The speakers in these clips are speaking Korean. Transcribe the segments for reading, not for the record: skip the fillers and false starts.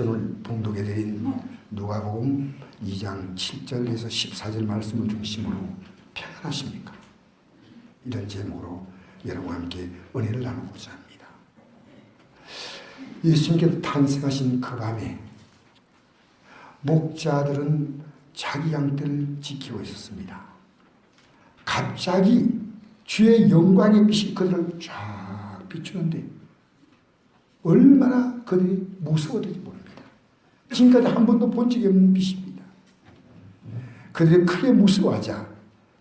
오늘 봉독해드린 누가복음 2장 7절에서 14절 말씀을 중심으로 평안하십니까? 이런 제목으로 여러분과 함께 은혜를 나누고자 합니다. 예수님께서 탄생하신 그 밤에 목자들은 자기 양떼를 지키고 있었습니다. 갑자기 주의 영광의 빛이 그들을 쫙 비추는데 얼마나 그들이 무서워질지 모릅니다. 지금까지 한 번도 본 적이 없는 빛입니다. 그들이 크게 무서워하자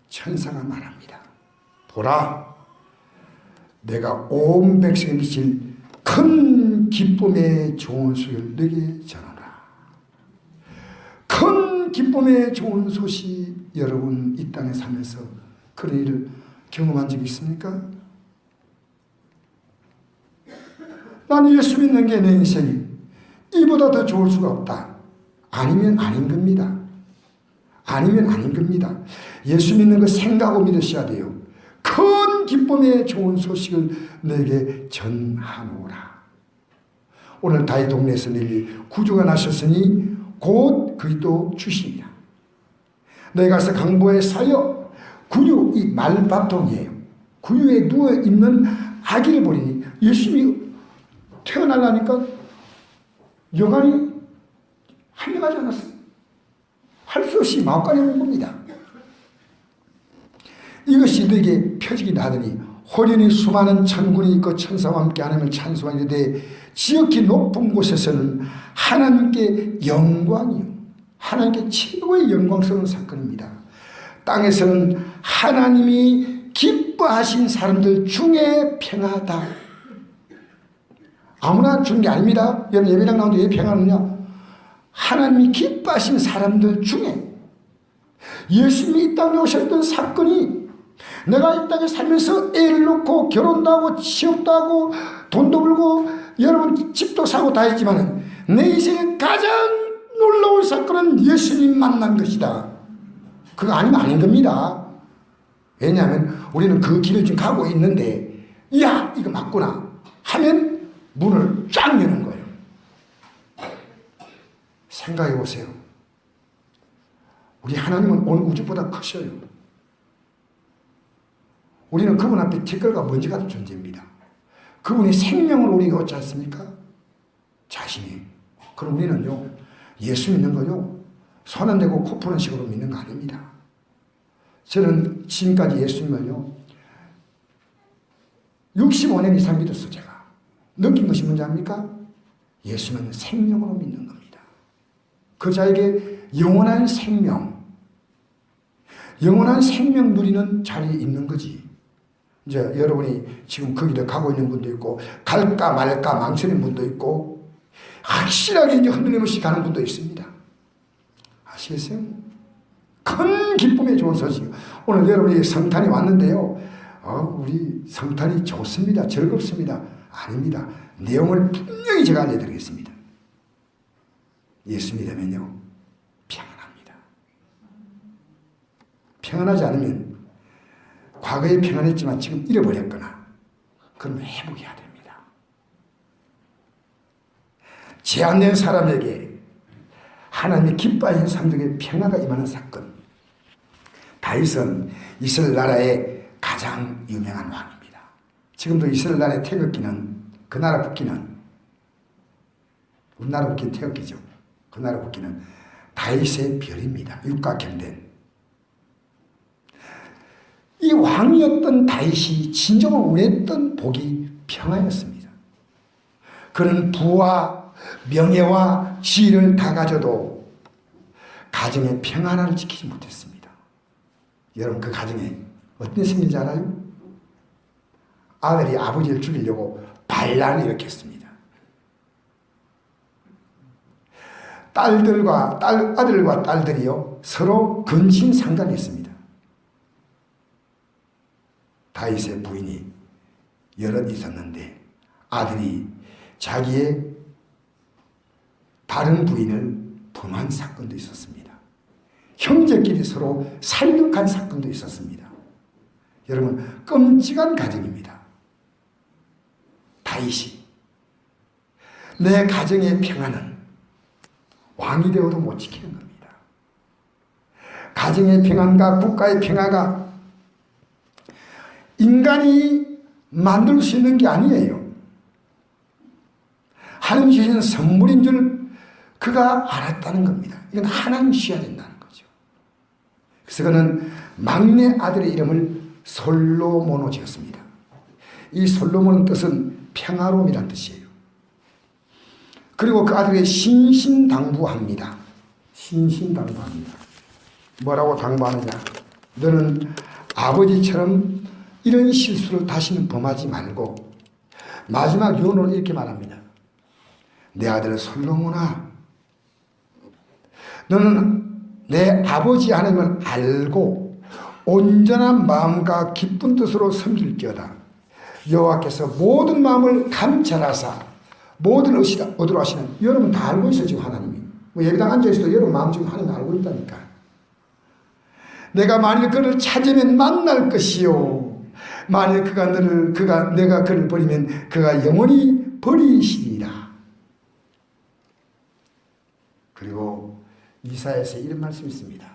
천사가 말합니다. 보라, 내가 온 백성에 미칠 큰 기쁨의 좋은 소식을 너에게 전하라. 큰 기쁨의 좋은 소식, 여러분 이 땅에 살면서 그런 일을 경험한 적이 있습니까? 나는 예수 믿는 게 내 인생이 이보다 더 좋을 수가 없다. 아니면 아닌 겁니다. 아니면 아닌 겁니다. 예수 믿는 거 생각하고 믿으셔야 돼요. 큰 기쁨의 좋은 소식을 너에게 전하노라. 오늘 다윗 동네에서 내리 구주가 나셨으니 곧 그리스도 주시니라. 너희 가서 강보에 사여 구유, 이 말바통이에요. 구유에 누워있는 아기를 보리니 예수님이 태어나려니까 여간이 한명하지 않았어요. 할 수 없이 마음까지 온 겁니다. 이것이 너에게 펴지기도 하더니 호련히 수많은 천군이 있고 천사와 함께 하나님을 찬송하는데 지극히 높은 곳에서는 하나님께 영광이요, 하나님께 최고의 영광스러운 사건입니다. 땅에서는 하나님이 기뻐하신 사람들 중에 평화다. 아무나 주는 게 아닙니다. 여러분 예배당 나오는데 왜 평화느냐? 하나님이 기뻐하신 사람들 중에 예수님이 이 땅에 오셨던 사건이, 내가 이 땅에 살면서 애를 놓고 결혼도 하고 취업도 하고 돈도 벌고 여러분 집도 사고 다 했지만 내 인생의 가장 놀라운 사건은 예수님 만난 것이다. 그거 아니면 아닌 겁니다. 왜냐하면 우리는 그 길을 지금 가고 있는데, 야 이거 맞구나 하면 문을 쫙 여는 거예요. 생각해 보세요. 우리 하나님은 온 우주보다 크셔요. 우리는 그분 앞에 티끌과 먼지 같은 존재입니다. 그분이 생명으로 우리가 얻지 않습니까? 자신이. 그럼 우리는요, 예수 믿는 거요, 손 안 대고 코 푸는 식으로 믿는 거 아닙니다. 저는 지금까지 예수님을요 65년 이상 믿었어. 제가 느낀 것이 뭔지 압니까? 예수는 생명으로 믿는 겁니다. 그 자에게 영원한 생명 누리는 자리에 있는 거지. 이제 여러분이 지금 그 길을 가고 있는 분도 있고, 갈까 말까 망설이는 분도 있고, 확실하게 이제 흔들림 없이 가는 분도 있습니다. 아시겠어요? 큰 기쁨의 좋은 소식. 오늘 여러분이 성탄이 왔는데요, 우리 성탄이 좋습니다, 즐겁습니다. 아닙니다. 내용을 분명히 제가 알려드리겠습니다. 예수 믿으면요 평안합니다. 평안하지 않으면 과거에 평안했지만 지금 잃어버렸거나 그러면 회복해야 됩니다. 제한된 사람에게 하나님이 기뻐하시는 사람들에게 평화가 임하는 사건. 다윗은 이스라엘 나라의 가장 유명한 왕입니다. 지금도 이스라엘 나라의 태극기는, 그 나라 국기는, 우리나라 국기는 태극기죠. 그 나라 국기는 다윗의 별입니다. 육각형된. 이 왕이었던 다윗이 진정으로 원했던 복이 평화였습니다. 그는 부와 명예와 지위를 다 가져도 가정의 평안을 지키지 못했습니다. 여러분 그 가정에 어떤 일이 생긴지 알아요? 아들이 아버지를 죽이려고 반란을 일으켰습니다. 아들과 딸들이요 서로 근친상간했습니다. 다윗의 부인이 여럿 있었는데 아들이 자기의 다른 부인을 범한 사건도 있었습니다. 형제끼리 서로 살육한 사건도 있었습니다. 여러분 끔찍한 가정입니다. 다윗이 내 가정의 평안은 왕이 되어도 못 지키는 겁니다. 가정의 평안과 국가의 평화가 인간이 만들 수 있는 게 아니에요. 하나님 주시는 선물인 줄 그가 알았다는 겁니다. 이건 하나님 주셔야 된다는 거죠. 그래서 그는 막내 아들의 이름을 솔로몬으로 지었습니다. 이 솔로몬의 뜻은 평화로움이라는 뜻이에요. 그리고 그 아들에게 신신당부합니다. 신신당부합니다. 뭐라고 당부하느냐? 너는 아버지처럼 이런 실수를 다시는 범하지 말고, 마지막 유언으로 이렇게 말합니다. 내 아들 솔로몬아, 너는 내 아버지 하나님을 알고 온전한 마음과 기쁜 뜻으로 섬길지어다. 여호와께서 모든 마음을 감찰하사 모든 의도로 하시는, 여러분 다 알고 있어요. 지금 하나님이 뭐 예배당 앉아있어도 여러분 마음 지금 하나님 알고 있다니까. 내가 만일 그를 찾으면 만날 것이요, 만일 내가 그를 버리면 그가 영원히 버리시리라. 그리고 이사야에서 이런 말씀이 있습니다.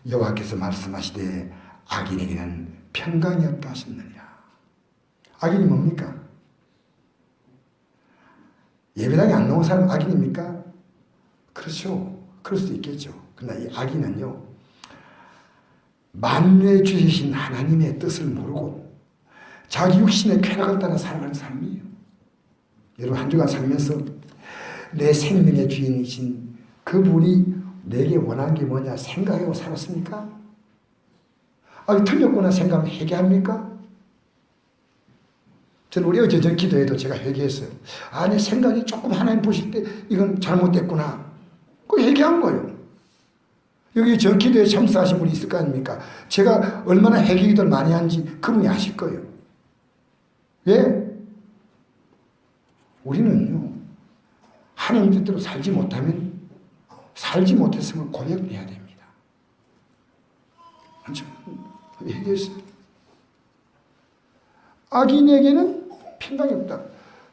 여호와께서 말씀하시되 악인에게는 평강이 없다 하셨느니라. 악인이 뭡니까? 예배당에 안 나온 사람은 악인입니까? 그렇죠. 그럴 수도 있겠죠. 그러나 이 악인은요, 만유의 주이신 하나님의 뜻을 모르고 자기 육신의 쾌락을 따라 살아가는 사람이에요. 여러분 한 주간 살면서 내 생명의 주인이신 그분이 내게 원하는 게 뭐냐 생각하고 살았습니까? 틀렸구나 생각하면 회개합니까? 저는 우리 어제 전 기도에도 제가 회개했어요. 내 생각이 조금 하나님 보실 때 이건 잘못됐구나. 그 회개한 거예요. 여기 전 기도에 참석하신 분이 있을 거 아닙니까? 제가 얼마나 회개 기도를 많이 한지 그분이 아실 거예요. 왜? 우리는요, 하나님 뜻대로 살지 못했음을 고백해야 됩니다. 회개했어요. 악인에게는 평강이 없다.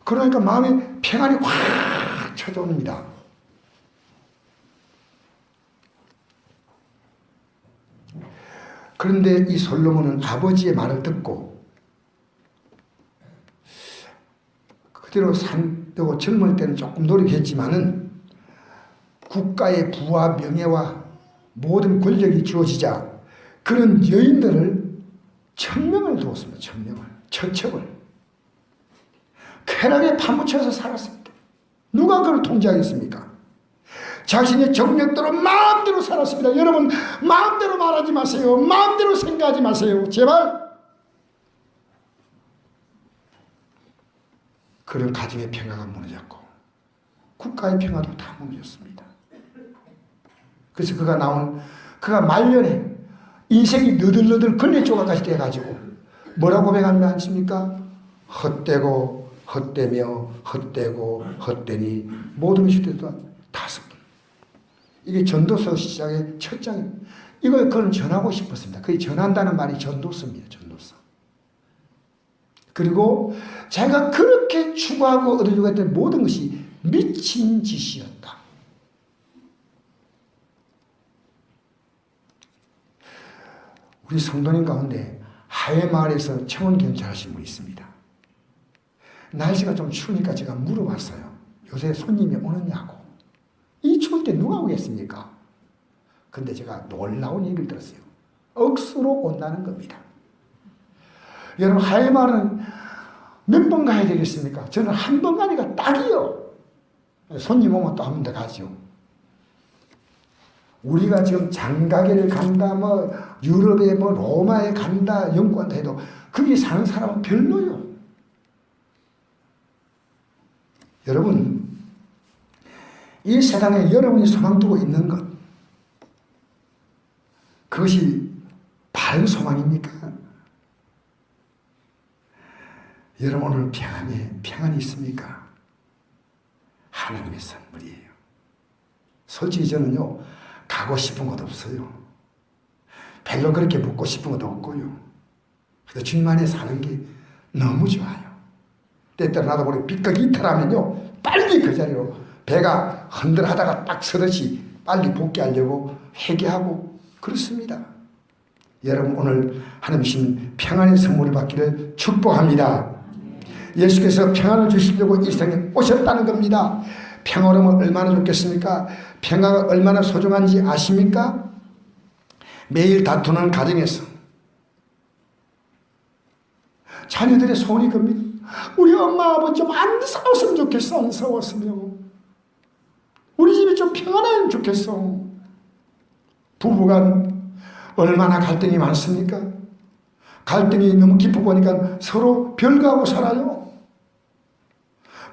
그러니까 마음에 평안이 확 찾아옵니다. 그런데 이 솔로몬은 아버지의 말을 듣고 그대로 산다고 젊을 때는 조금 노력했지만은 국가의 부와 명예와 모든 권력이 주어지자 그런 여인들을 1000명을 두었습니다. 1000명을. 처첩을. 쾌락에 파묻혀서 살았습니다. 누가 그를 통제하겠습니까? 자신의 정력대로 마음대로 살았습니다. 여러분 마음대로 말하지 마세요. 마음대로 생각하지 마세요. 제발. 그런 가정의 평화가 무너졌고 국가의 평화도 다 무너졌습니다. 그래서 그가 말년에 인생이 너덜너덜 걸레조각까지 돼가지고 뭐라고 고백하면 아십니까? 헛되고 헛되며 헛되고 헛되니 모든 것이 되다 5번. 이게 전도서 시작의 첫 장입니다. 이걸 그는 전하고 싶었습니다. 그 전한다는 말이 전도서입니다. 전도서. 그리고 자기가 그렇게 추구하고 얻으려고 했던 모든 것이 미친 짓이었다. 우리 성도님 가운데 하회마을에서 청원경찰하신 분이 있습니다. 날씨가 좀 추우니까 제가 물어봤어요. 요새 손님이 오느냐고. 이 추울 때 누가 오겠습니까? 근데 제가 놀라운 얘기를 들었어요. 억수로 온다는 겁니다. 여러분 하회마을은 몇 번 가야 되겠습니까? 저는 한 번 가니까 딱이요. 손님 오면 또 한 번 더 가죠. 우리가 지금 장가게를 간다, 유럽에 로마에 간다, 영국 간다 해도 거기 사는 사람은 별로요. 여러분, 이 세상에 여러분이 소망 두고 있는 것, 그것이 바른 소망입니까? 여러분 오늘 평안이 있습니까? 하나님의 선물이에요. 솔직히 저는요, 가고 싶은 것도 없어요. 별로 그렇게 묻고 싶은 것도 없고요. 그래서 주님 안에 사는 게 너무 좋아요. 때때로 나도 모르게 삐걱 이탈하면요, 빨리 그 자리로 배가 흔들하다가 딱 서듯이 빨리 복귀하려고 회개하고 그렇습니다. 여러분 오늘 하나님 주신 평안의 선물을 받기를 축복합니다. 예수께서 평안을 주시려고 이 세상에 오셨다는 겁니다. 평화로우면 얼마나 좋겠습니까? 평화가 얼마나 소중한지 아십니까? 매일 다투는 가정에서 자녀들의 소원이 겁니다. 우리 엄마 아버지 좀 안 싸웠으면 좋겠어. 안 싸웠으면 우리 집이 좀 평안하면 좋겠어. 부부간 얼마나 갈등이 많습니까? 갈등이 너무 깊어 보니까 서로 별거하고 살아요.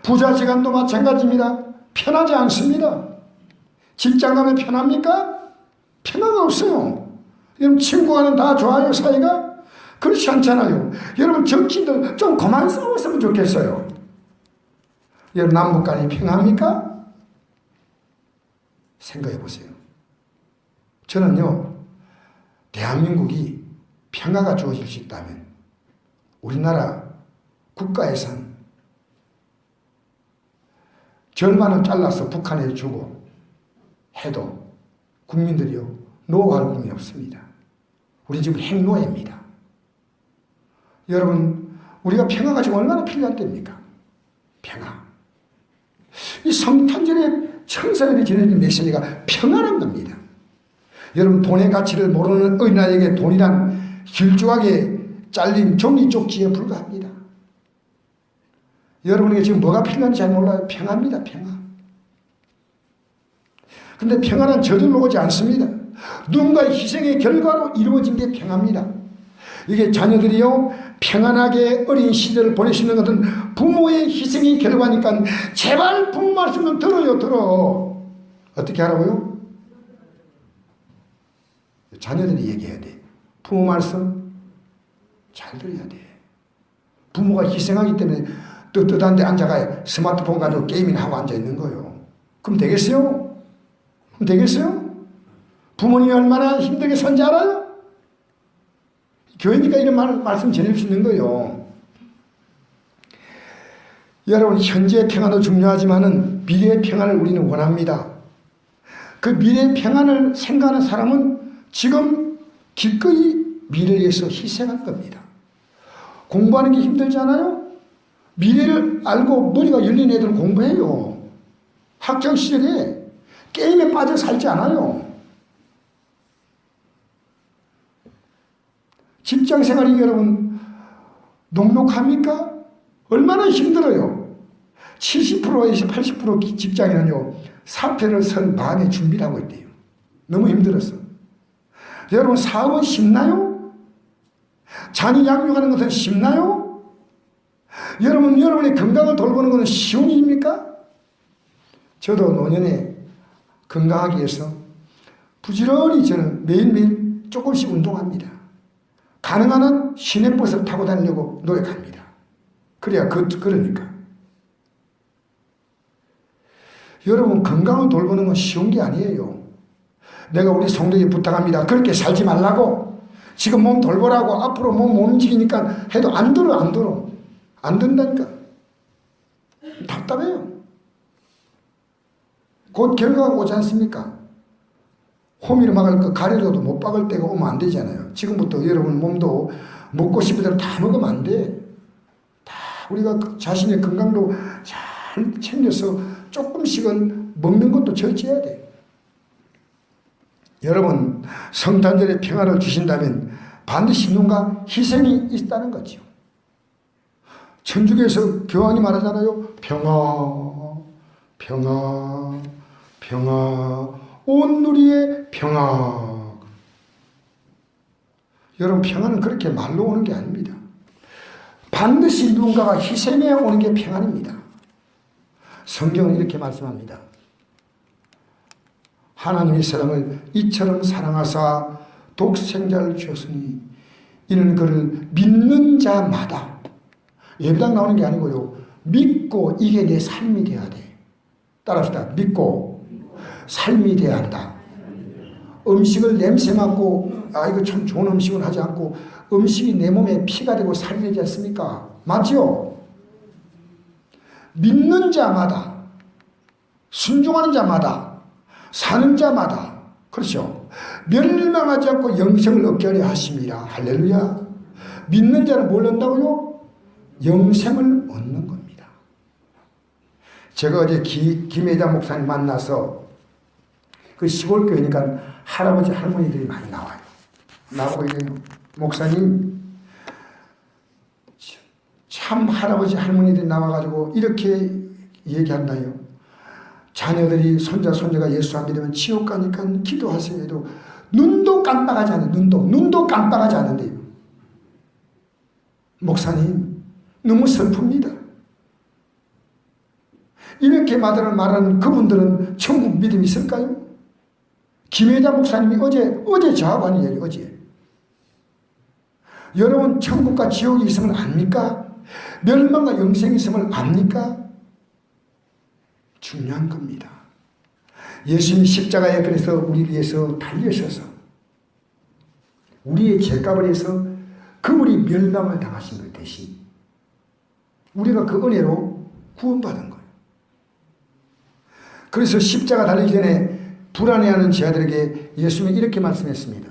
부자지간도 마찬가지입니다. 편하지 않습니다. 직장 가면 편합니까? 편화가 없어요. 여러분 친구와는 다 좋아요 사이가? 그렇지 않잖아요. 여러분 정치인들 좀 그만 싸웠으면 좋겠어요. 여러분 남북 간이 평화합니까? 생각해 보세요. 저는요 대한민국이 평화가 주어질 수 있다면 우리나라 국가에선 절반을 잘라서 북한에 주고 해도 국민들이요 노할 국민이 없습니다. 우리 지금 핵노예입니다. 여러분 우리가 평화가 지금 얼마나 필요한 때입니까? 평화. 이 성탄절에 천사들이 전해진 메시지가 평안한 겁니다. 여러분 돈의 가치를 모르는 어린아이에게 돈이란 길쭉하게 잘린 종이 쪽지에 불과합니다. 여러분에게 지금 뭐가 필요한지 잘 몰라요. 평화입니다. 평화. 근데 평화는 저절로 오지 않습니다. 누군가의 희생의 결과로 이루어진 게 평화입니다. 이게 자녀들이요 평안하게 어린 시절을 보낼 수 있는 것은 부모의 희생의 결과니까 제발 부모 말씀 좀 들어. 어떻게 하라고요? 자녀들이 얘기해야 돼. 부모 말씀 잘 들어야 돼. 부모가 희생하기 때문에 뜨뜻한 데 앉아가 스마트폰 가지고 게임이나 하고 앉아있는 거예요. 그럼 되겠어요? 부모님이 얼마나 힘들게 산지 알아요? 교회니까 이런 말씀 전할 수 있는 거예요. 여러분 현재의 평안도 중요하지만 미래의 평안을 우리는 원합니다. 그 미래의 평안을 생각하는 사람은 지금 기꺼이 미래를 위해서 희생할 겁니다. 공부하는 게 힘들지 않아요? 미래를 알고 머리가 열린 애들은 공부해요. 학창시절에 게임에 빠져 살지 않아요. 직장생활이 여러분 녹록합니까? 얼마나 힘들어요. 70%에서 80% 직장인은요 사표를 쓸 마음의 준비를 하고 있대요. 너무 힘들었어. 여러분 사업은 쉽나요? 자녀 양육하는 것은 쉽나요? 여러분의 건강을 돌보는 것은 쉬운 일입니까? 저도 노년에 건강하기 위해서 부지런히 저는 매일매일 조금씩 운동합니다. 가능한 한 시내버스를 타고 다니려고 노력합니다. 그러니까. 여러분 건강을 돌보는 건 쉬운 게 아니에요. 내가 우리 성도에게 부탁합니다. 그렇게 살지 말라고. 지금 몸 돌보라고 앞으로 몸 못 움직이니까 해도 안 들어. 안 된다니까. 답답해요. 곧 결과가 오지 않습니까? 호미를 막을 거 가래로도 못 박을 때가 오면 안 되잖아요. 지금부터 여러분 몸도 먹고 싶은 대로 다 먹으면 안 돼. 다 우리가 자신의 건강도 잘 챙겨서 조금씩은 먹는 것도 절제해야 돼. 여러분 성탄절에 평화를 주신다면 반드시 누군가 희생이 있다는 거죠. 천주교에서 교황이 말하잖아요. 평화 온 누리의 평화. 여러분 평화는 그렇게 말로 오는 게 아닙니다. 반드시 누군가가 희생해야 오는 게 평안입니다. 성경은 이렇게 말씀합니다. 하나님이 세상을 이처럼 사랑하사 독생자를 주었으니 이는 그를 믿는 자마다 예배당 나오는 게 아니고요. 믿고 이게 내 삶이 돼야 돼. 따라합시다. 믿고 삶이 돼야 한다. 음식을 냄새 맡고 이거 참 좋은 음식은 하지 않고 음식이 내 몸에 피가 되고 살이 되지 않습니까? 맞죠? 믿는 자마다 순종하는 자마다, 사는 자마다, 그렇죠, 멸망하지 않고 영생을 얻게 하려 하심이라. 할렐루야. 믿는 자는 뭘 얻는다고요? 영생을 얻는 겁니다. 제가 어제 김혜자 목사님 만나서 그 시골 교회니까 할아버지 할머니들이 많이 나와요. 나보고 이래요. 목사님, 참 할아버지 할머니들이 나와가지고 이렇게 얘기한다요. 자녀들이 손자가 예수 안 믿으면 지옥 가니까 기도하세요 해도 눈도 깜빡하지 않아요. 눈도 깜빡하지 않는데요. 목사님, 너무 슬픕니다. 이렇게 말하는 그분들은 천국 믿음이 있을까요? 김혜자 목사님이 어제 저하고 하는 얘기, 어제. 여러분, 천국과 지옥이 있으면 압니까? 멸망과 영생이 있으면 압니까? 중요한 겁니다. 예수님이 십자가에 그래서 우리를 위해서 달리셔서 우리의 죄값을 위해서 그분이 멸망을 당하신 것 대신 우리가 그 은혜로 구원받은 거예요. 그래서 십자가 달리기 전에 불안해하는 제자들에게 예수님이 이렇게 말씀했습니다.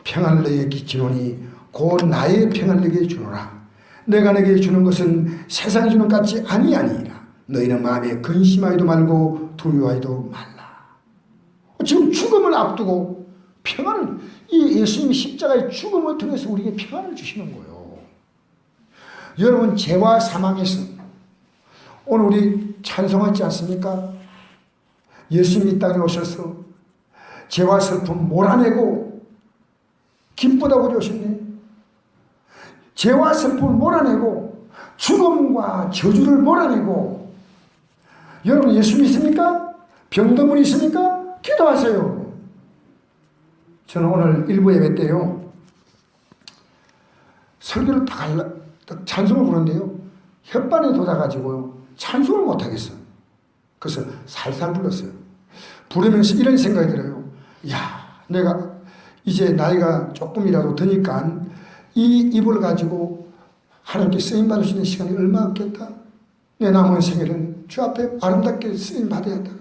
평안을 너희에게 주노니 곧 나의 평안을 너희에게 주노라. 내가 너희에게 주는 것은 세상이 주는 것 같이 아니하니라. 너희는 마음에 근심하지도 말고 두려워하지도 말라. 지금 죽음을 앞두고 평안을, 이 예수님이 십자가의 죽음을 통해서 우리에게 평안을 주시는 거예요. 여러분, 죄와 사망에서 오늘 우리 찬송하지 않습니까? 예수님이 이 땅에 오셔서 죄와 슬픔 몰아내고 기쁘다고 오셨네. 죄와 슬픔을 몰아내고 죽음과 저주를 몰아내고. 여러분, 예수 믿습니까? 병든 분 있습니까? 기도하세요. 저는 오늘 일부 예배 때요, 설교를 찬송을 부르는데요, 혓바늘에 돋아가지고요, 찬송을 못하겠어요. 그래서 살살 불렀어요. 부르면서 이런 생각이 들어요. 야, 내가 이제 나이가 조금이라도 드니까 이 입을 가지고 하나님께 쓰임받을 수 있는 시간이 얼마 없겠다. 내 남은 생애를 주 앞에 아름답게 쓰임받아야 한다.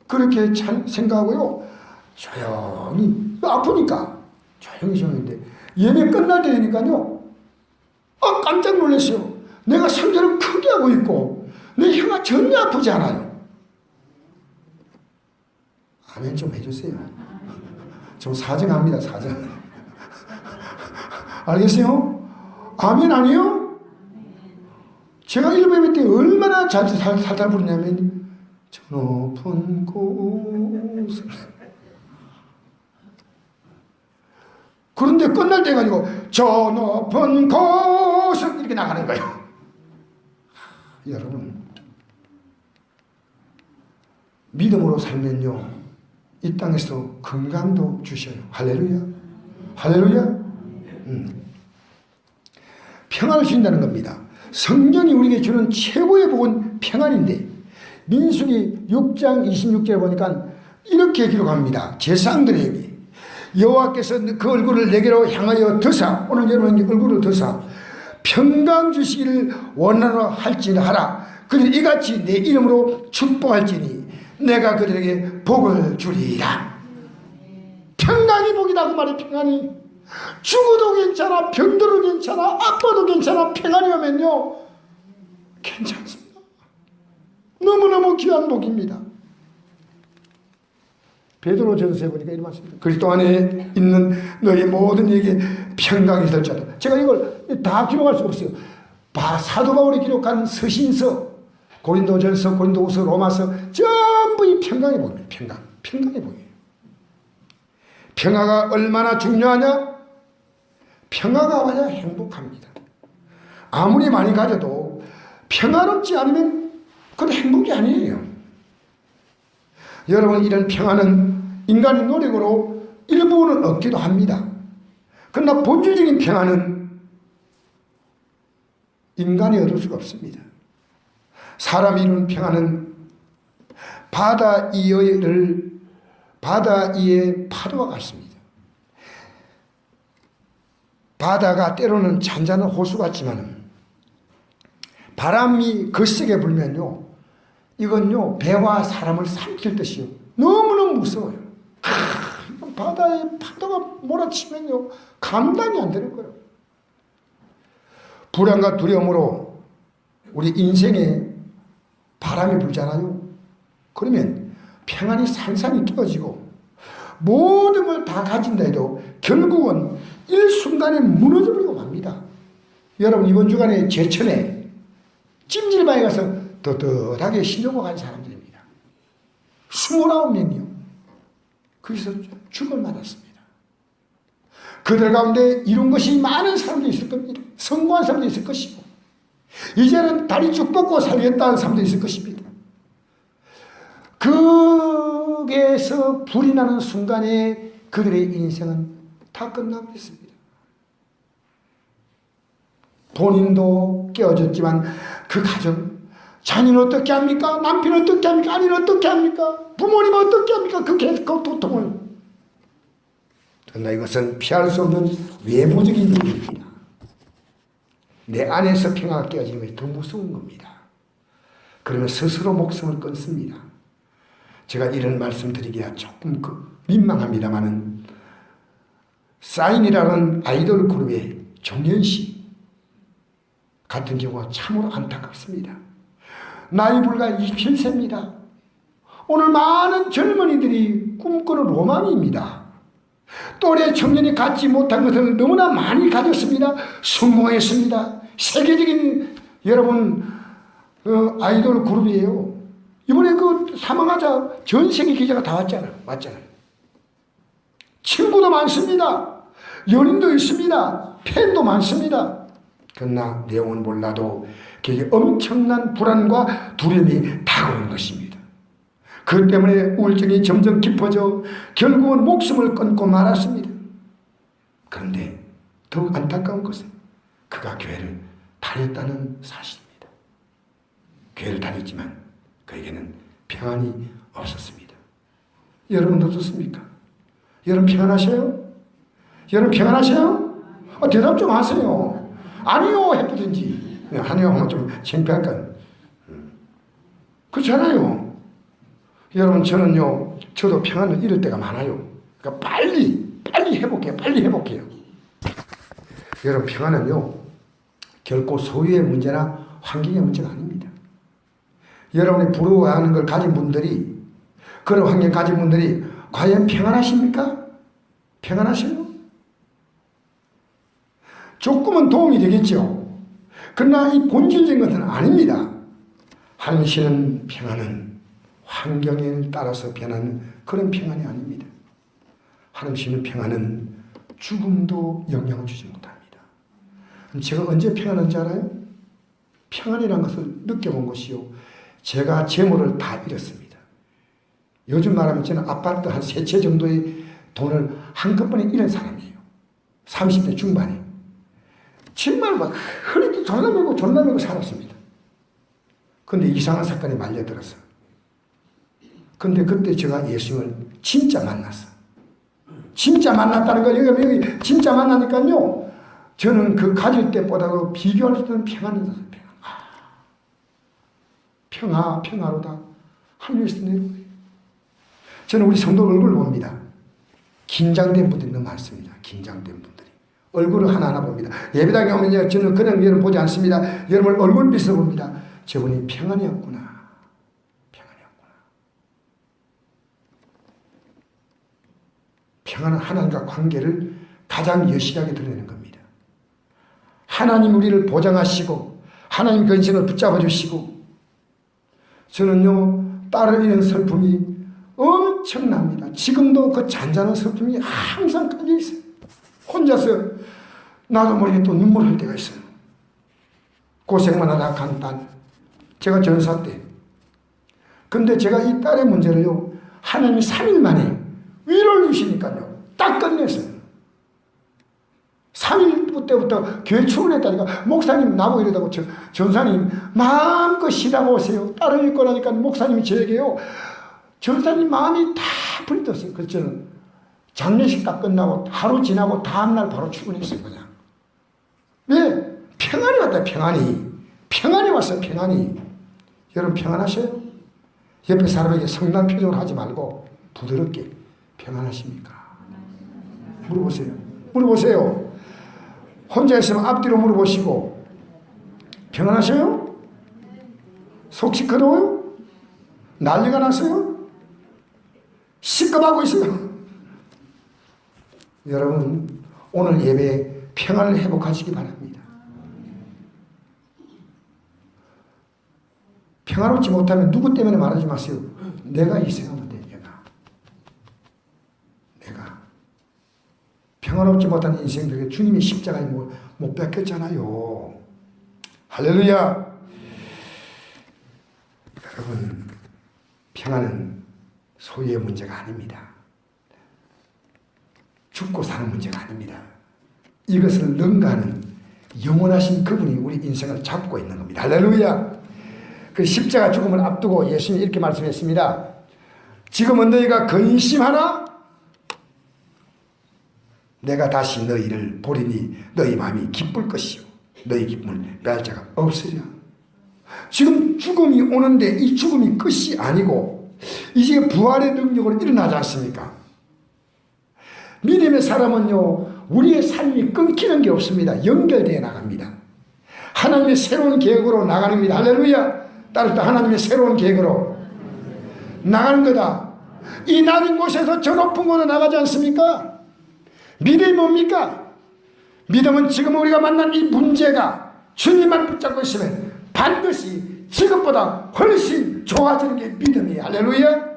그렇게 생각하고요, 조용히, 아프니까 조용히 있는데 예배 끝날 때 되니까요, 깜짝 놀랐어요. 내가 설교를 크게 하고 있고 내 혀가 전혀 아프지 않아요. 아멘 좀 해주세요. 저 사정합니다, 사정. 알겠어요? 아멘 아니요? 제가 일부 예배 때 얼마나 살살 부르냐면, 저 높은 곳을. 그런데 끝날 때 가지고 저 높은 곳을 이렇게 나가는 거예요. 여러분, 믿음으로 살면요, 이 땅에서 건강도 주셔요. 할렐루야. 할렐루야. 평안을 주신다는 겁니다. 성경이 우리에게 주는 최고의 복은 평안인데, 민수기 6장 26절에 보니까 이렇게 기록합니다. 제사장들에게 여호와께서 그 얼굴을 내게로 향하여 드사, 오늘 여러분 얼굴을 드사 평강 주시기를 원하노 할지니 하라. 그들 이같이 내 이름으로 축복할지니 내가 그들에게 복을 주리라. 평강이 복이다 그 말이. 평안이 죽어도 괜찮아, 병들어도 괜찮아, 아파도 괜찮아, 평안이 오면요 괜찮습니다. 너무너무 귀한 복입니다. 베드로전서에 보니까 이런 말씀입니다. 그리스도 안에 있는 너희 모든 이에게 평강이 있을 자다. 제가 이걸 다 기록할 수가 없어요. 사도 바울이 기록한 서신서, 고린도전서, 고린도후서, 로마서 전부 이 평강의 복입니다. 평강의 복이에요. 평화가 얼마나 중요하냐? 평화가 와야 행복합니다. 아무리 많이 가져도 평화롭지 않으면 그건 행복이 아니에요. 여러분, 이런 평화는 인간의 노력으로 일부는 얻기도 합니다. 그러나 본질적인 평화는 인간이 얻을 수가 없습니다. 사람이 이루는 평화는 바다 위의 파도와 같습니다. 바다가 때로는 잔잔한 호수 같지만 바람이 거세게 불면요, 이건요 배와 사람을 삼킬 듯이요 너무너무 무서워요. 바다에 파도가 몰아치면요 감당이 안 되는 거예요. 불안과 두려움으로 우리 인생에 바람이 불잖아요. 그러면 평안이 산산이 깨어지고 모든 걸 다 가진다 해도 결국은 일순간에 무너져버리고 맙니다. 여러분, 이번 주간에 제천에 찜질방에 가서 떳떳하게 신정고 간 사람들입니다. 29명이요. 거기서 죽을 맞았습니다. 그들 가운데 이룬 것이 많은 사람도 있을 겁니다. 성공한 사람도 있을 것이고, 이제는 다리 쭉 뻗고 살겠다는 사람도 있을 것입니다. 거기에서 불이 나는 순간에 그들의 인생은 다 끝나버렸습니다. 본인도 깨어졌지만 그 가정, 자녀는 어떻게 합니까? 남편은 어떻게 합니까? 아내는 어떻게 합니까? 부모님은 어떻게 합니까? 그 고통을. 그러나 이것은 피할 수 없는 외부적인 일입니다. 내 안에서 평화가 깨어지는 것이 더 무서운 겁니다. 그러면 스스로 목숨을 끊습니다. 제가 이런 말씀 드리기가 조금 민망합니다만은, 싸인이라는 아이돌 그룹의 정연씨 같은 경우가 참으로 안타깝습니다. 나이 불과 27세입니다. 오늘 많은 젊은이들이 꿈꾸는 로망입니다. 또래 청년이 갖지 못한 것을 너무나 많이 가졌습니다. 성공했습니다. 세계적인 여러분 아이돌 그룹이에요. 이번에 그 사망하자 전 세계 기자가 다 왔잖아요. 친구도 많습니다. 연인도 있습니다. 팬도 많습니다. 그러나 내용은 몰라도 그게 엄청난 불안과 두려움이 다가오는 것입니다. 그 때문에 우울증이 점점 깊어져 결국은 목숨을 끊고 말았습니다. 그런데 더욱 안타까운 것은 그가 교회를 다녔다는 사실입니다. 교회를 다녔지만 그에게는 평안이 없었습니다. 여러분 어떻습니까? 여러분 평안하세요? 여러분 평안하세요? 대답 좀 하세요. 아니요 해보든지. 아니요 하면 좀 창피할까요? 그렇잖아요. 여러분, 저도 평안을 잃을 때가 많아요. 그러니까 빨리 회복해요. 여러분, 평안은요 결코 소유의 문제나 환경의 문제가 아닙니다. 여러분이 부러워하는 걸 가진 분들이, 그런 환경 가진 분들이 과연 평안하십니까? 평안하세요? 조금은 도움이 되겠죠. 그러나 이 본질적인 것은 아닙니다. 하나님께서는 평안은 환경에 따라서 변하는 그런 평안이 아닙니다. 하나님께서는 평안은 죽음도 영향을 주지 못합니다. 제가 언제 평안한지 알아요? 평안이라는 것을 느껴본 것이요, 제가 재물을 다 잃었습니다. 요즘 말하면 저는 아파트 한 3채 정도의 돈을 한꺼번에 잃은 사람이에요. 30대 중반에. 정말 막 허리도 졸라매고 살았습니다. 근데 이상한 사건이 말려들었어. 근데 그때 제가 예수님을 진짜 만났어. 진짜 만났다는 거, 여기 진짜 만나니까요, 저는 그 가질 때보다도 비교할 수 없는 평안이 있었어요. 평화로다. 하늘에서 내려오네. 저는 우리 성도 얼굴을 봅니다. 긴장된 분들이 너무 많습니다. 긴장된 분들이. 얼굴을 하나하나 봅니다. 예배당에 오면요, 저는 그냥 여러분 보지 않습니다. 여러분 얼굴빛을 봅니다. 저분이 평안이었구나. 평안은 하나님과 관계를 가장 여실하게 드러내는 겁니다. 하나님 우리를 보장하시고 하나님 근심을 붙잡아 주시고, 저는요 딸을 잃은 슬픔이 엄청납니다. 지금도 그 잔잔한 슬픔이 항상 깔려 있어요. 혼자서 나도 모르게 또 눈물 흘 때가 있어요. 고생만 하다 간 딸, 제가 전사 때. 근데 제가 이 딸의 문제를요 하나님이 3일 만에 위로를 주시니까요 딱 끝냈어요. 3일 때부터 교회 출근했다니까 목사님 나보고 이러다고, 전사님 마음껏 쉬다가 오세요. 딸을 잃고 나니까 목사님이 저에게요, 전사님 마음이 다 불떴어요. 그래서 저는 장례식 딱 끝나고 하루 지나고 다음날 바로 출근했어요. 그냥. 왜? 평안이 왔다. 평안이. 평안이 왔어요. 평안이. 여러분 평안하셔요? 옆에 사람에게 성난 표정을 하지 말고 부드럽게 평안하십니까? 물어보세요. 물어보세요. 혼자 있으면 앞뒤로 물어보시고 평안하셔요? 속 시끄러워요? 난리가 났어요? 시끄럽고 있어요? 여러분 오늘 예배에 평안을 회복하시기 바랍니다. 평안롭지 못하면 누구 때문에 말하지 마세요. 내가 희생하면 돼. 내가 평안롭지 못한 인생들에게 주님의 십자가에 못 뺏겼잖아요. 할렐루야. 여러분 평안은 소유의 문제가 아닙니다. 죽고 사는 문제가 아닙니다. 이것을 능가하는 영원하신 그분이 우리 인생을 잡고 있는 겁니다. 할렐루야. 그 십자가 죽음을 앞두고 예수님이 이렇게 말씀했습니다. 지금은 너희가 근심하나 내가 다시 너희를 보리니 너희 마음이 기쁠 것이요 너희 기쁨을 빼앗을 자가 없으리라. 지금 죽음이 오는데 이 죽음이 끝이 아니고 이제 부활의 능력으로 일어나지 않습니까? 믿음의 사람은요 우리의 삶이 끊기는 게 없습니다. 연결되어 나갑니다. 하나님의 새로운 계획으로 나가는 겁니다. 할렐루야. 따라서 하나님의 새로운 계획으로 나가는 거다. 이 낮은 곳에서 저 높은 곳으로 나가지 않습니까? 믿음이 뭡니까? 믿음은 지금 우리가 만난 이 문제가 주님만 붙잡고 있으면 반드시 지금보다 훨씬 좋아지는 게 믿음이에요. 할렐루야.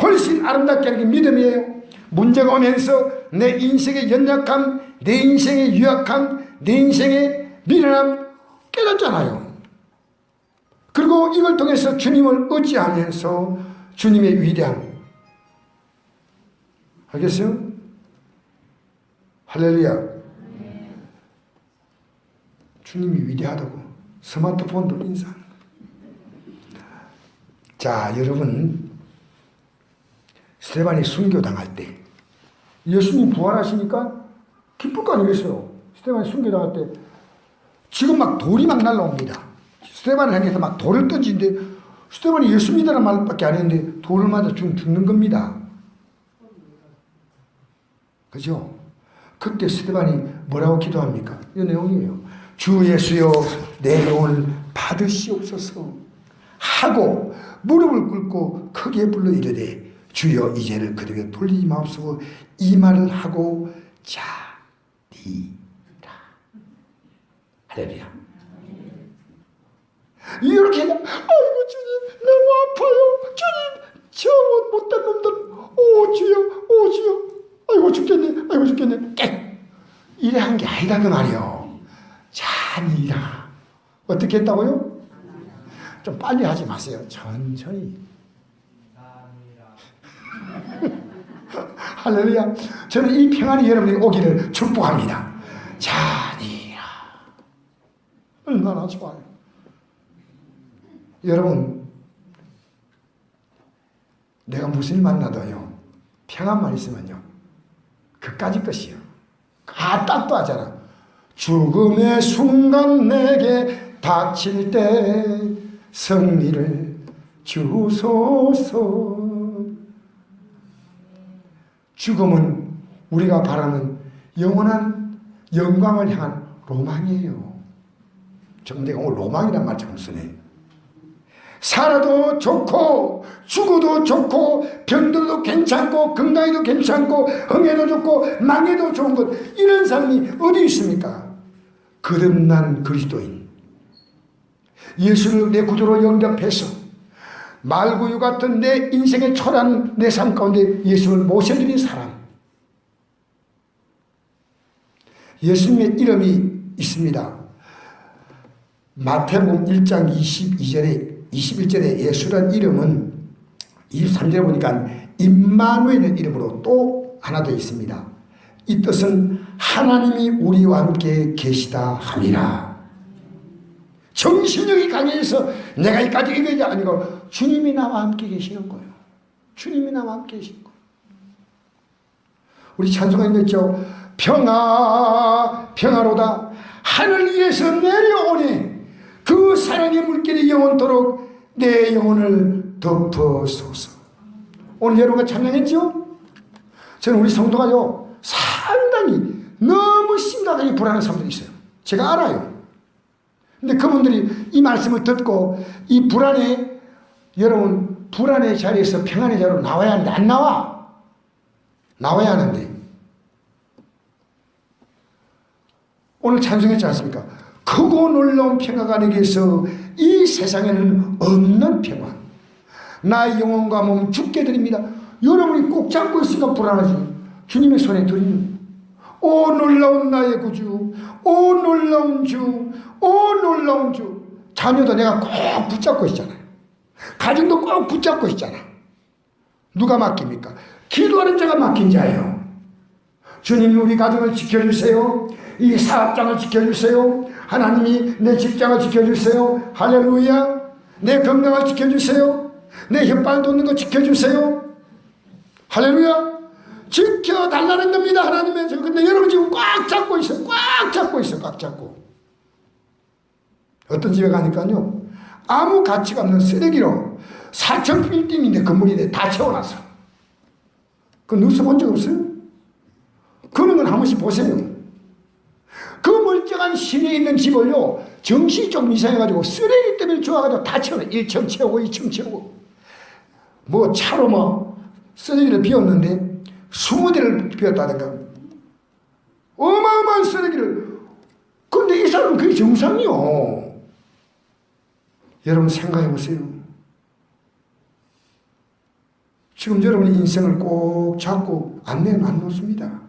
훨씬 아름답게 하는 게 믿음이에요. 문제가 오면서 내 인생의 연약함, 내 인생의 유약함, 내 인생의 미련함 깨닫잖아요. 그리고 이걸 통해서 주님을 의지하면서 주님의 위대함. 알겠어요? 할렐루야. 주님이 위대하다고 스마트폰도 인사하는 거예요. 자, 여러분 스데반이 순교당할 때 예수님이 부활하시니까 기쁠 거 아니겠어요? 스데반이 순교당할 때 지금 막 돌이 막 날라옵니다. 스데반을 향해서 막 돌을 던지는데 스데반이 예수 믿으라는 말밖에 안 했는데 돌을 맞아 죽는 겁니다. 그죠? 그때 스데반이 뭐라고 기도합니까? 이 내용이에요. 주 예수여 내 영혼을 받으시옵소서 하고 무릎을 꿇고 크게 불러 이르되 주여 이 죄를 그들에게 돌리지 마옵소서 이 말을 하고 자리라. 할렐루야. 이렇게 아이고 주님 너무 아파요. 주님 저 못된 놈들 오 주여 아이고 죽겠네 깨 이래 한 게 아니다 그 말이요. 자니라. 어떻게 했다고요? 좀 빨리 하지 마세요. 천천히. 할렐루야. 저는 이 평안이 여러분에게 오기를 축복합니다. 자니라. 얼마나 좋아요. 여러분 내가 무슨 일 만나도요 평안만 있으면요 그까짓 것이요. 딱도 하잖아. 죽음의 순간 내게 닥칠 때 승리를 주소서. 죽음은 우리가 바라는 영원한 영광을 향한 로망이에요. 지금 내가 오늘 로망이란 말 좀 쓰네. 살아도 좋고 죽어도 좋고 병들어도 괜찮고 건강해도 괜찮고 흥해도 좋고 망해도 좋은 것 이런 삶이 어디 있습니까? 거듭난 그리스도인 예수를 내 구주로 영접해서 말구유 같은 내 인생의 초라한 내 삶 가운데 예수를 모셔드린 사람 예수님의 이름이 있습니다. 마태복음 1장 21절에 예수란 이름은 23절에 보니까 임마누엘의 이름으로 또 하나 더 있습니다. 이 뜻은 하나님이 우리와 함께 계시다 함이라. 정신력이 강해서 내가 이까지 이게 아니고 주님이 나와 함께 계시는 거예요. 주님이 나와 함께 계시는 거예요. 우리 찬송가 있죠. 평화로다 하늘 위에서 내려오네 그 사랑의 물결이 영원토록 내 영혼을 덮어소서. 오늘 여러분과 찬양했죠? 저는 우리 성도가요, 상당히 너무 심각하게 불안한 사람들이 있어요. 제가 알아요. 근데 그분들이 이 말씀을 듣고 이 불안에, 여러분, 불안의 자리에서 평안의 자리로 나와야 하는데 안 나와. 나와야 하는데. 오늘 찬송했지 않습니까? 크고 놀라운 평화가 내게서 이 세상에는 없는 평화. 나의 영혼과 몸 죽게 드립니다. 여러분이 꼭 잡고 있으니까 불안하지. 주님의 손에 드리는. 오 놀라운 나의 구주, 오 놀라운 주, 오 놀라운 주. 자녀도 내가 꼭 붙잡고 있잖아요. 가정도 꼭 붙잡고 있잖아. 누가 맡깁니까? 기도하는 자가 맡긴 자예요. 주님이 우리 가정을 지켜주세요. 이 사업장을 지켜주세요. 하나님이 내 직장을 지켜주세요. 할렐루야. 내 건강을 지켜주세요. 내 혓발 돋는 거 지켜주세요. 할렐루야. 지켜달라는 겁니다. 하나님의. 근데 여러분 지금 꽉 잡고 있어요. 꽉 잡고 있어요. 꽉 잡고. 어떤 집에 가니까요, 아무 가치가 없는 쓰레기로 4층 빌딩인데 건물인데 다 채워놨어. 그거 뉴스 본 적 없어요? 그런 건 한 번씩 보세요. 그 멀쩡한 시내에 있는 집을요, 정신이 좀 이상해가지고 쓰레기 때문에 좋아가지고 다 채워놔. 1층 채우고 2층 채우고. 뭐 차로 뭐 쓰레기를 비웠는데 20대를 비웠다든가. 어마어마한 쓰레기를. 근데 이 사람은 그게 정상이요. 여러분 생각해 보세요. 지금 여러분의 인생을 꼭 잡고 안 내면 안 놓습니다.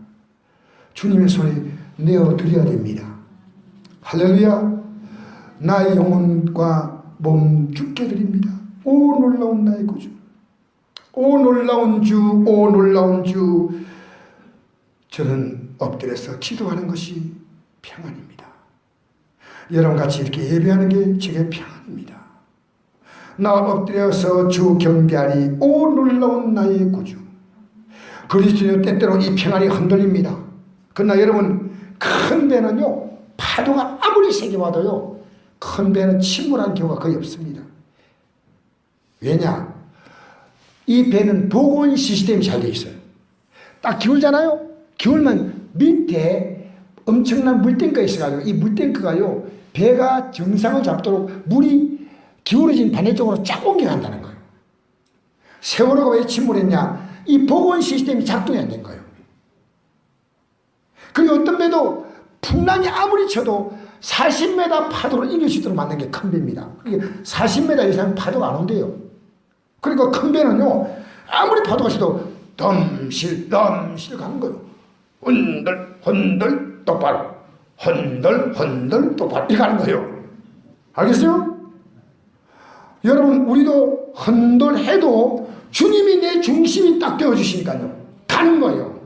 주님의 손에 내어드려야 됩니다. 할렐루야. 나의 영혼과 몸 죽게 드립니다. 오 놀라운 나의 구주, 오 놀라운 주, 오 놀라운 주. 저는 엎드려서 기도하는 것이 평안입니다. 여러분 같이 이렇게 예배하는 게 제게 평안입니다. 나 엎드려서 주 경배하리. 오 놀라운 나의 구주. 그리스도인은 때때로 이 평안이 흔들립니다. 그러나 여러분, 큰 배는요, 파도가 아무리 세게 와도요, 큰 배는 침몰하는 경우가 거의 없습니다. 왜냐? 이 배는 보건 시스템이 잘 되어 있어요. 딱 기울잖아요? 기울면 밑에 엄청난 물탱크가 있어가지고 이 물탱크가요, 배가 정상을 잡도록 물이 기울어진 반대쪽으로 쫙 옮겨간다는 거예요. 세월호가 왜 침몰했냐? 이 보건 시스템이 작동이 안 된 거예요. 그리고 어떤 배도 풍랑이 아무리 쳐도 40m 파도를 이길 수 있도록 만든 게 큰 배입니다. 40m 이상 파도가 안 온대요. 그러니까 큰 배는요, 아무리 파도가 쳐도 덤실 가는 거예요. 흔들 똑바로, 흔들 똑바로 이렇게 가는 거예요. 알겠어요? 여러분, 우리도 흔들해도 주님이 내 중심이 딱 되어주시니까요, 가는 거예요.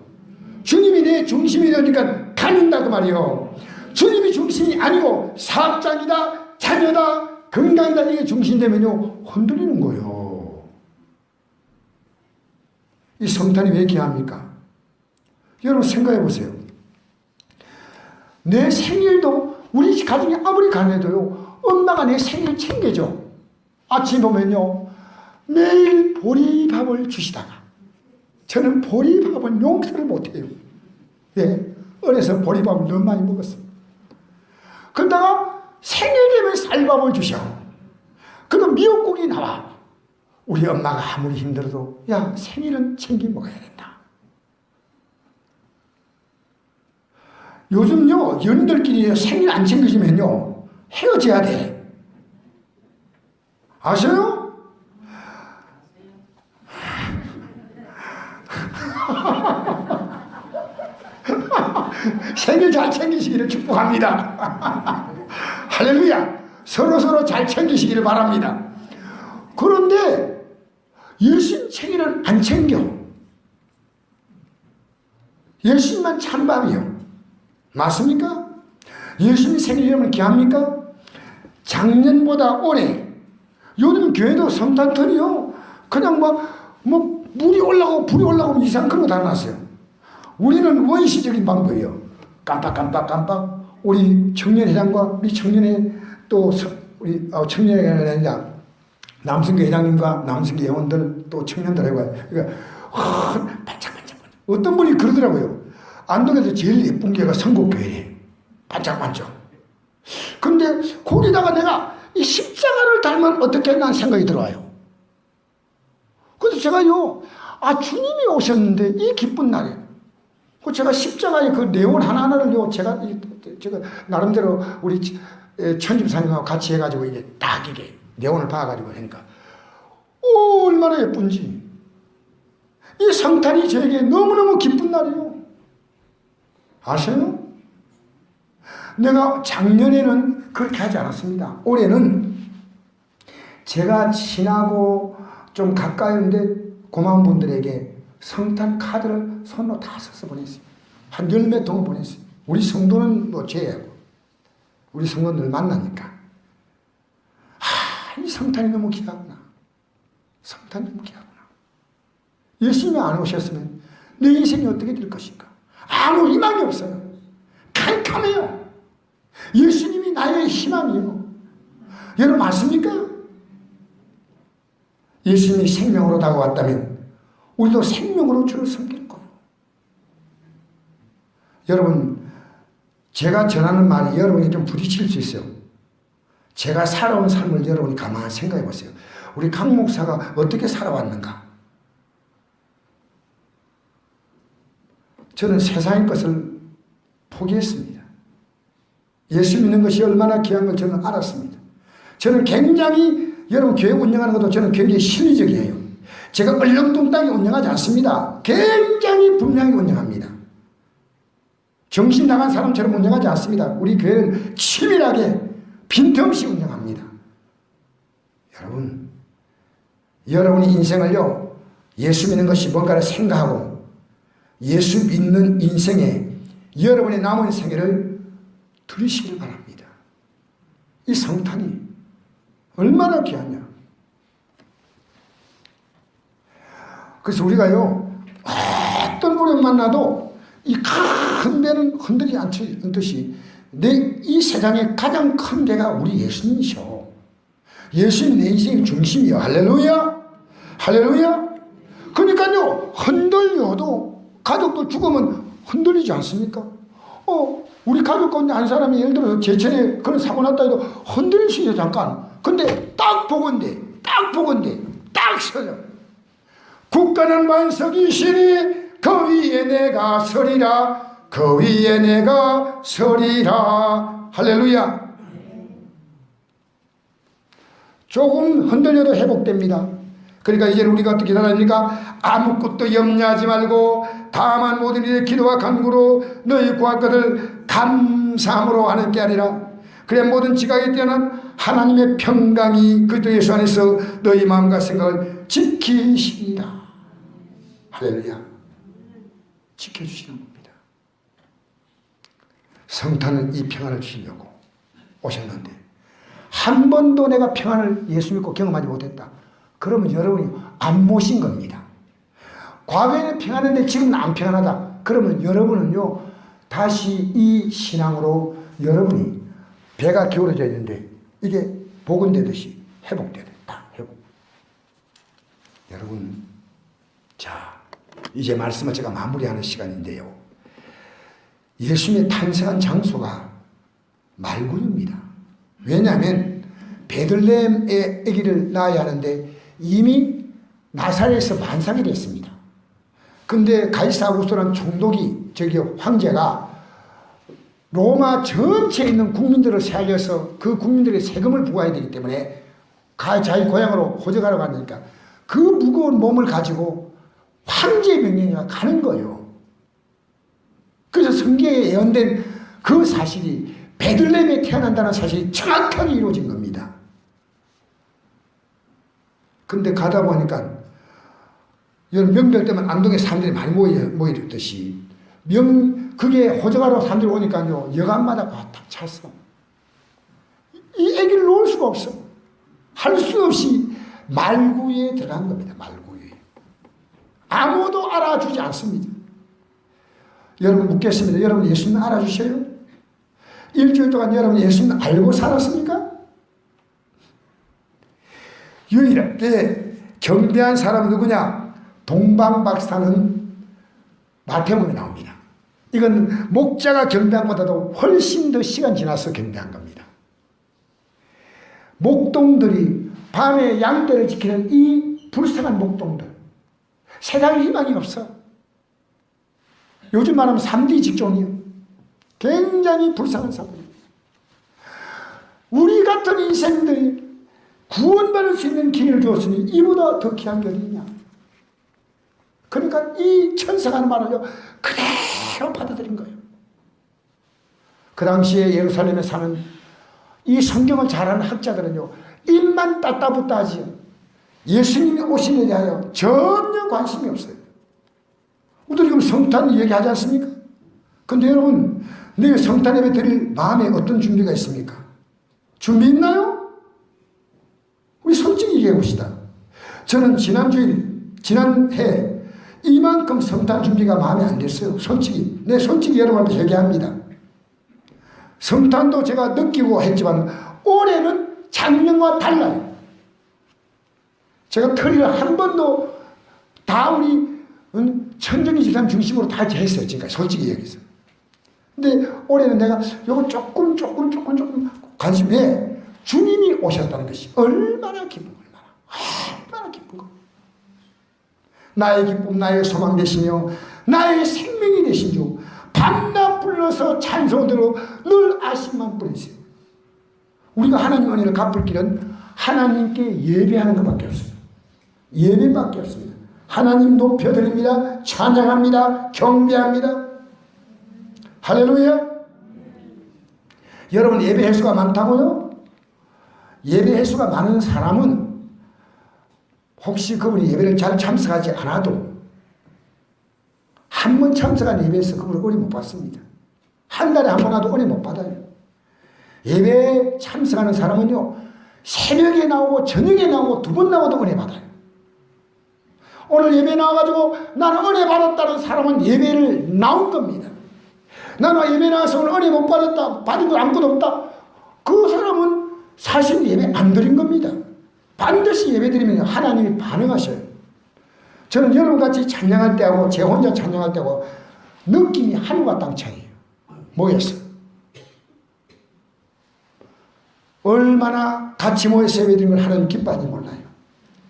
주님이 내 중심이 되니까 가는다 그 말이에요. 주님이 중심이 아니고 사업장이다, 자녀다, 건강이다, 이게 중심되면요, 흔들리는 거예요. 이 성탄이 왜 귀합니까? 여러분 생각해 보세요. 내 생일도, 우리 가정이 아무리 가난해도요, 엄마가 내 생일 챙겨줘. 아침 보면요, 매일 보리밥을 주시다가, 저는 보리밥은 용서를 못해요. 예, 어려서 보리밥을 너무 많이 먹었어요. 그러다가 생일 되면 쌀밥을 주셔. 그럼 미역국이 나와. 우리 엄마가 아무리 힘들어도, 야, 생일은 챙겨 먹어야 된다. 요즘요, 연인들끼리 생일 안 챙겨주면요, 헤어져야 돼. 아셔요? 생일 잘 챙기시기를 축복합니다. 할렐루야. 서로 잘 챙기시기를 바랍니다. 그런데 예수님 생일은 안 챙겨. 예수님만 찬밥이요. 맞습니까? 예수님 생일이라면 귀합니까? 작년보다 올해, 요즘 교회도 성탄절이요, 그냥 뭐 물이 올라가고 불이 올라가고 이상 그런 거 다 났어요. 우리는 원시적인 방법이요. 깜빡 우리 청년회장과 우리 청년회 또 우리 청년회가 아니라 남성교 회장님과 남성교 회원들 또 청년들하고 그러니까 반짝반짝 어떤 분이 그러더라고요. 안동에서 제일 예쁜 교회가 성곡교회예요. 반짝반짝. 근데 거기다가 내가 이 십자가를 닮은 어떻게 난 생각이 들어와요. 그래서 제가요, 주님이 오셨는데 이 기쁜 날에 제가 십자가의 그 내용 하나하나를요, 제가 나름대로 우리 천집사님하고 같이 해가지고 이게 딱 이게 내용을 봐가지고 하니까 얼마나 예쁜지. 이 성탄이 저에게 너무너무 기쁜 날이에요. 아세요? 내가 작년에는 그렇게 하지 않았습니다. 올해는 제가 친하고 좀 가까운데 고마운 분들에게 성탄 카드를 손으로 다 써서 보냈습니다. 한 10몇 통을 보냈습니다. 우리 성도는 뭐 제외하고 우리 성도들 만나니까 이 성탄이 너무 귀하구나. 성탄이 너무 귀하구나. 예수님이 안 오셨으면 내 인생이 어떻게 될 것인가. 아무 희망이 없어요. 캄캄해요. 예수님이 나의 희망이에요. 여러분 맞습니까? 예수님이 생명으로 다가왔다면 우리도 생명으로 주를 섬길 거예요. 여러분, 제가 전하는 말이 여러분이 좀 부딪힐 수 있어요. 제가 살아온 삶을 여러분이 가만히 생각해 보세요. 우리 강 목사가 어떻게 살아왔는가? 저는 세상의 것을 포기했습니다. 예수 믿는 것이 얼마나 귀한 걸 저는 알았습니다. 저는 굉장히 여러분 교회 운영하는 것도 저는 굉장히 실리적이에요. 제가 얼렁뚱땅히 운영하지 않습니다. 굉장히 분명히 운영합니다. 정신 나간 사람처럼 운영하지 않습니다. 우리 교회는 치밀하게 빈틈없이 운영합니다. 여러분, 여러분이 인생을요, 예수 믿는 것이 뭔가를 생각하고 예수 믿는 인생에 여러분의 남은 생애를 들으시길 바랍니다. 이 성탄이 얼마나 귀하냐. 그래서 우리가요, 어떤 분을 만나도 이 큰 배는 흔들리지 않듯이 이 세상에 가장 큰 배가 우리 예수님이셔. 예수님 내 인생의 중심이요. 할렐루야. 할렐루야. 그러니까요, 흔들려도 가족들 죽으면 흔들리지 않습니까? 우리 가족 가운데 한 사람이 예를 들어서 제천에 그런 사고 났다 해도 흔들릴 수 있어요, 잠깐. 근데 딱 보건대, 딱 서요. 굳건한 반석이시니 그 위에 내가 서리라. 그 위에 내가 서리라. 할렐루야. 조금 흔들려도 회복됩니다. 그러니까 이제 우리가 어떻게 살아갑니까? 아무것도 염려하지 말고 다만 모든 일에 기도와 간구로 너희 구할 것을 감사함으로 하는 게 아니라 그래 모든 지각에 뛰어난 하나님의 평강이 그리스도 예수 안에서 너희 마음과 생각을 지키시리라. 할렐루야. 지켜주시는 겁니다. 성탄은 이 평안을 주시려고 오셨는데 한 번도 내가 평안을 예수 믿고 경험하지 못했다. 그러면 여러분이 안 모신 겁니다. 과거에는 평안했는데 지금은 안 평안하다. 그러면 여러분은요, 다시 이 신앙으로 여러분이 배가 기울어져 있는데 이게 복원되듯이 회복되겠다. 회복. 여러분, 자, 이제 말씀을 제가 마무리하는 시간인데요. 예수님의 탄생한 장소가 말군입니다. 왜냐하면 베들레헴의 아기를 낳아야 하는데 이미 나사렛에서 만삭이 됐습니다. 근데 가이사 아구스토라는 총독이 황제가 로마 전체에 있는 국민들을 살려서 그 국민들의 세금을 부과해야 되기 때문에 자기 고향으로 호적하러 가니까 그 무거운 몸을 가지고 황제의 명령이 가는 거예요. 그래서 성경에 예언된 그 사실이 베들레헴에 태어난다는 사실이 정확하게 이루어진 겁니다. 근데 가다 보니까 명절 때만 안동에 사람들이 많이 모이듯이 그게 호적하러 사람들이 오니까요, 여간마다 꽉 찼어. 이 아기를 놓을 수가 없어. 할 수 없이 말구에 들어간 겁니다. 말구에. 아무도 알아주지 않습니다. 여러분 묻겠습니다. 여러분 예수님 알아주셔요? 일주일 동안 여러분 예수님 알고 살았습니까? 유일하게 경배한 사람은 누구냐? 동방박사는 마태복음에 나옵니다. 이건 목자가 경배한 것보다도 훨씬 더 시간 지나서 경배한 겁니다. 목동들이 밤에 양떼를 지키는 이 불쌍한 목동들, 세상에 희망이 없어. 요즘 말하면 3D 직종이요. 굉장히 불쌍한 사람이에요. 우리 같은 인생들이 구원받을 수 있는 길을 주었으니 이보다 더 귀한 게 어디냐. 그러니까 이 천사가 하는 말을요 그대로 받아들인 거예요. 그 당시에 예루살렘에 사는 이 성경을 잘 아는 학자들은요 입만 따따붙다 하지요. 예수님이 오시느냐 대하여 전혀 관심이 없어요. 우리도 지금 성탄 얘기하지 않습니까? 근데 여러분, 내일 성탄 예배 드릴 마음에 어떤 준비가 있습니까? 준비 있나요? 우리 솔직히 얘기해 봅시다. 저는 지난해 이만큼 성탄 준비가 마음에 안 됐어요. 솔직히 여러분한테 얘기합니다. 성탄도 제가 느끼고 했지만 올해는 작년과 달라요. 제가 터리를 한 번도 다 우리 천정이 집사님 중심으로 다 했어요. 지금까지 솔직히 얘기해서. 근데 올해는 내가 요거 조금 관심해. 주님이 오셨다는 것이 얼마나 기쁜 얼마나 기쁜 거. 나의 기쁨, 나의 소망 되시며 나의 생명이 되신 주 밤낮 불러서 찬송대로 늘 아심만 뿌리세요. 우리가 하나님 은혜를 갚을 길은 하나님께 예배하는 것밖에 없어요. 예배밖에 없습니다. 하나님 높여드립니다. 찬양합니다. 경배합니다. 할렐루야. 여러분 예배 횟수가 많다고요? 예배 횟수가 많은 사람은 혹시 그분이 예배를 잘 참석하지 않아도 한 번 참석한 예배에서 그분을 은혜 못 받습니다. 한 달에 한 번 와도 은혜 못 받아요. 예배에 참석하는 사람은요 새벽에 나오고 저녁에 나오고 두 번 나와도 은혜 받아요. 오늘 예배 나와가지고 나는 은혜 받았다는 사람은 예배를 나온 겁니다. 나는 예배 나와서 오늘 은혜 못 받았다, 받은 거 아무것도 없다, 그 사람은 사실 예배 안 드린 겁니다. 반드시 예배 드리면 하나님이 반응하셔요. 저는 여러분같이 찬양할 때하고 제 혼자 찬양할 때하고 느낌이 하늘과 땅 차이에요. 뭐였어? 얼마나 같이 모여서 예배 드리는 걸 하나님 기뻐하는지 몰라요.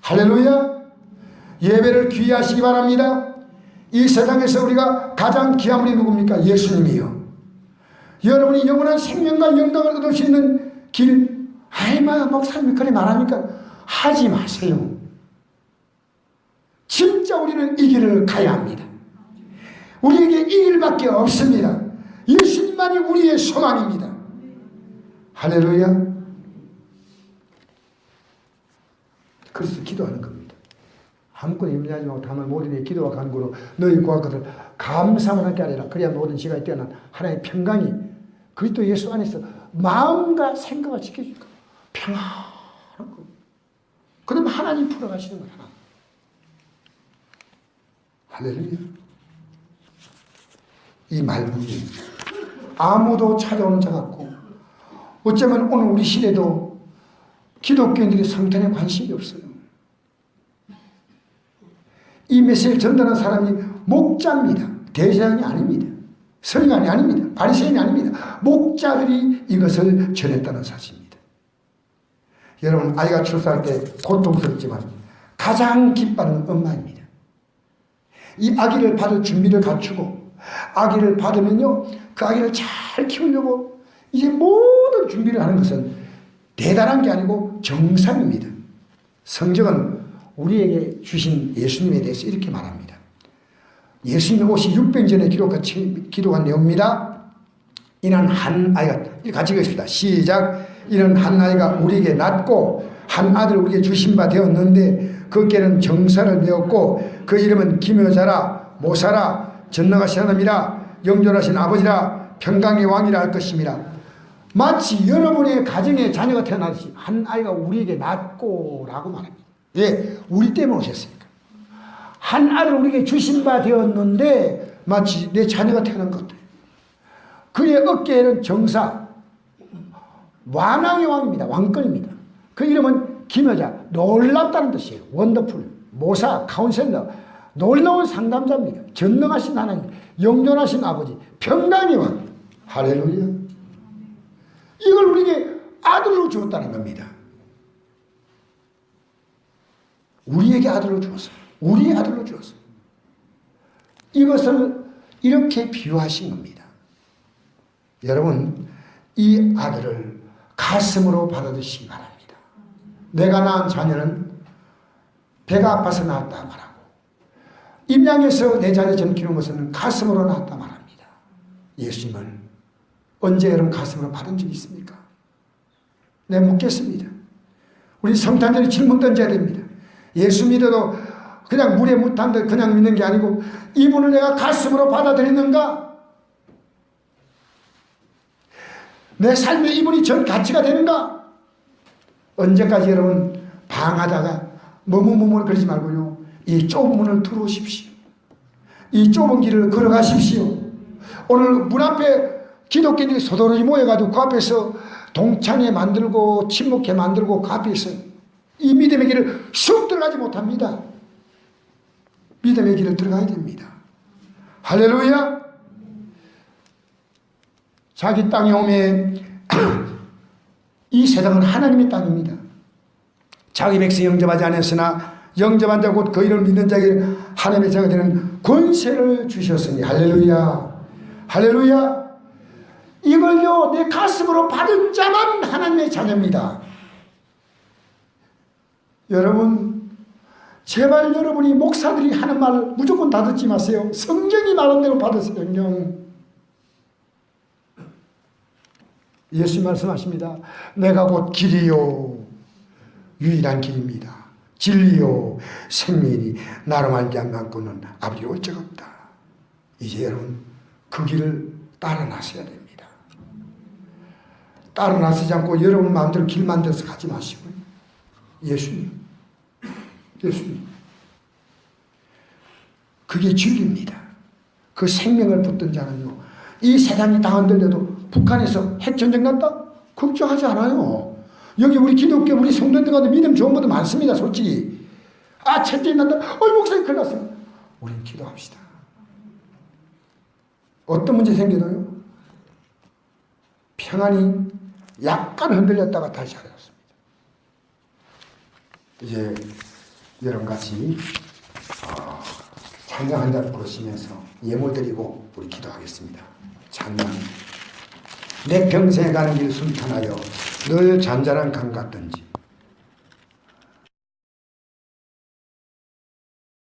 할렐루야. 예배를 귀하시기 바랍니다. 이 세상에서 우리가 가장 귀한 분이 누굽니까? 예수님이요. 여러분이 영원한 생명과 영광을 얻을 수 있는 길, 아이마 목사님이 그래 말하니까 하지 마세요. 진짜 우리는 이 길을 가야 합니다. 우리에게 이 길밖에 없습니다. 예수님만이 우리의 소망입니다. 할렐루야. 그래서 기도하는 겁니다. 아무것도 염려하지 말고 다만 모든 의 기도와 간구로 너희 구할 것을 감사만 하게 하리라. 그래야 모든 시간이 뛰어난 하나님의 평강이 그리스도 예수 안에서 마음과 생각을 지켜줄 거예요. 평안한 거. 그러면 하나님 풀어가시는 거야. 할렐루야. 이 말문이 아무도 찾아오는 자 같고 어쩌면 오늘 우리 시대도 기독교인들이 성탄에 관심이 없어요. 이 메시지를 전달하는 사람이 목자입니다. 대제사장이 아닙니다. 서기관이 아닙니다. 바리새인이 아닙니다. 목자들이 이것을 전했다는 사실입니다. 여러분 아이가 출산할 때 고통스럽지만 가장 기뻐하는 엄마입니다. 이 아기를 받을 준비를 갖추고 아기를 받으면요 그 아기를 잘 키우려고 이제 모든 준비를 하는 것은 대단한 게 아니고 정상입니다. 성경은 우리에게 주신 예수님에 대해서 이렇게 말합니다. 예수님이 오시 600년 전에 기록한 내용입니다. 이는 한 아이가, 같이 읽겠습니다. 시작. 이는 한 아이가 우리에게 낳고 한 아들을 우리에게 주신 바 되었는데 그께는 정사를 배웠고 그 이름은 기묘자라 모사라 전능하신 하나님이라 영존하신 아버지라 평강의 왕이라 할 것입니다. 마치 여러분의 가정에 자녀가 태어나듯이 한 아이가 우리에게 낳고 라고 말합니다. 예, 우리 때문에 오셨으니까. 한 아들을 우리에게 주신 바 되었는데 마치 내 자녀가 태어난 것 같아요. 그의 어깨에는 정사, 왕왕의 왕입니다. 왕권입니다. 그 이름은 김여자, 놀랍다는 뜻이에요. 원더풀, 모사, 카운셀러, 놀라운 상담자입니다. 전능하신 하나님, 영존하신 아버지, 평강의 왕. 할렐루야. 이걸 우리에게 아들로 주었다는 겁니다. 우리에게 아들로 주었어요. 우리의 아들로 주었어요. 이것을 이렇게 비유하신 겁니다. 여러분, 이 아들을 가슴으로 받아들이시기 바랍니다. 내가 낳은 자녀는 배가 아파서 낳았다 말하고, 임양에서 내 자녀 전키는 것은 가슴으로 낳았다 말합니다. 예수님을 언제 여러분 가슴으로 받은 적이 있습니까? 네, 묻겠습니다. 우리 성탄절에 질문 던져야 됩니다. 예수 믿어도 그냥 물에 묻한 듯 그냥 믿는 게 아니고, 이분을 내가 가슴으로 받아들였는가? 내 삶에 이분이 전 가치가 되는가? 언제까지 여러분 방하다가 머뭇머뭇거리지 말고요, 이 좁은 문을 들어오십시오. 이 좁은 길을 걸어가십시오. 오늘 문 앞에 기독교인들이 소도로 모여가지고 그 앞에서 동창회 만들고 침묵회 만들고 그 앞에서 이 믿음의 길을 쑥 들어가지 못합니다. 믿음의 길을 들어가야 됩니다. 할렐루야. 자기 땅에 오면 이 세상은 하나님의 땅입니다. 자기 백성 영접하지 않았으나 영접한 자 곧 그 이름을 믿는 자에게 하나님의 자가 되는 권세를 주셨으니. 할렐루야. 할렐루야. 이걸요, 내 가슴으로 받은 자만 하나님의 자녀입니다. 여러분, 제발 여러분이 목사들이 하는 말 무조건 다 듣지 마세요. 성경이 말한 대로 받으세요. 성경. 예수 말씀하십니다. 내가 곧 길이요 유일한 길입니다. 진리요 생명이니 나로 말미암고는 아버지로 올 적 없다. 이제 여러분 그 길을 따라 나서야 됩니다. 따라 나서지 않고 여러분 마음대로 길 만들어서 가지 마시고요. 예수님. 그게 진리입니다. 그 생명을 붙든 자는요, 이 세상이 다 흔들려도 북한에서 핵전쟁 났다? 걱정하지 않아요. 여기 우리 기독교 우리 성도들 가운데 믿음 좋은 분들 많습니다. 솔직히. 전쟁 난다. 목사님 큰일 났어요. 우리는 기도합시다. 어떤 문제 생겨도요, 평안이 약간 흔들렸다가 다시 하였습니다. 이제 여러분 같이 찬양 한 장 부르시면서 예물 드리고 우리 기도하겠습니다. 찬양. 내 평생에 가는 길 순탄하여 늘 잔잔한 강 같던지